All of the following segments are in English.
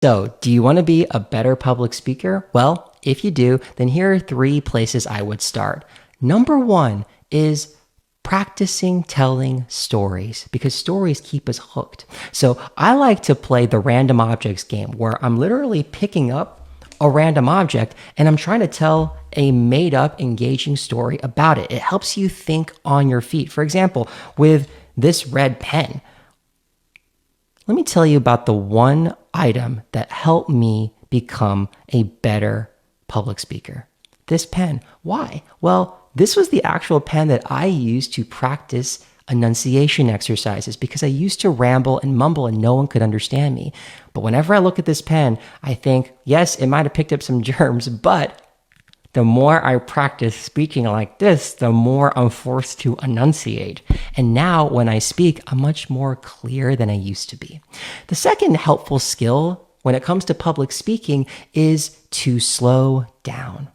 So, do you want to be a better public speaker? Well, if you do, then here are three places I would start. Number one is practicing telling stories because stories keep us hooked. So, I like to play the random objects game where I'm literally picking up a random object and I'm trying to tell a made up, engaging story about it. It helps you think on your feet. For example, with this red pen, let me tell you about the one item that helped me become a better public speaker. This pen. Why? Well, this was the actual pen that I used to practice enunciation exercises because I used to ramble and mumble and no one could understand me. But whenever I look at this pen, I think, yes, it might have picked up some germs, but the more I practice speaking like this, the more I'm forced to enunciate. And now when I speak, I'm much more clear than I used to be. The second helpful skill when it comes to public speaking is to slow down.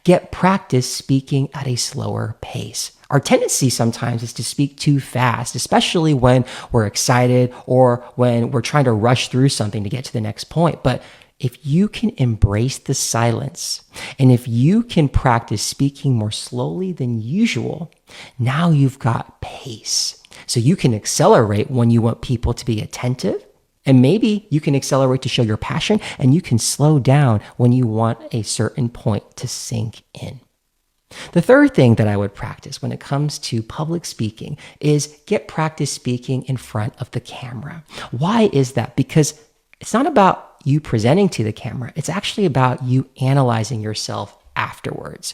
Get practice speaking at a slower pace. Our tendency sometimes is to speak too fast, especially when we're excited or when we're trying to rush through something to get to the next point. But if you can embrace the silence and if you can practice speaking more slowly than usual, now you've got pace. So you can accelerate when you want people to be attentive. And maybe you can accelerate to show your passion, and you can slow down when you want a certain point to sink in. The third thing that I would practice when it comes to public speaking is get practice speaking in front of the camera. Why is that? Because it's not about you presenting to the camera. It's actually about you analyzing yourself afterwards.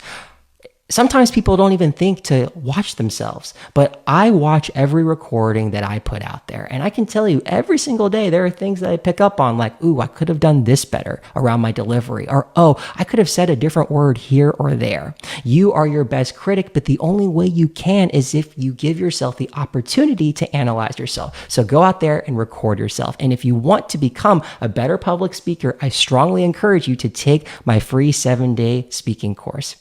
Sometimes people don't even think to watch themselves, but I watch every recording that I put out there. And I can tell you every single day, there are things that I pick up on like, ooh, I could have done this better around my delivery, or, oh, I could have said a different word here or there. You are your best critic, but the only way you can is if you give yourself the opportunity to analyze yourself. So go out there and record yourself. And if you want to become a better public speaker, I strongly encourage you to take my free 7-day speaking course.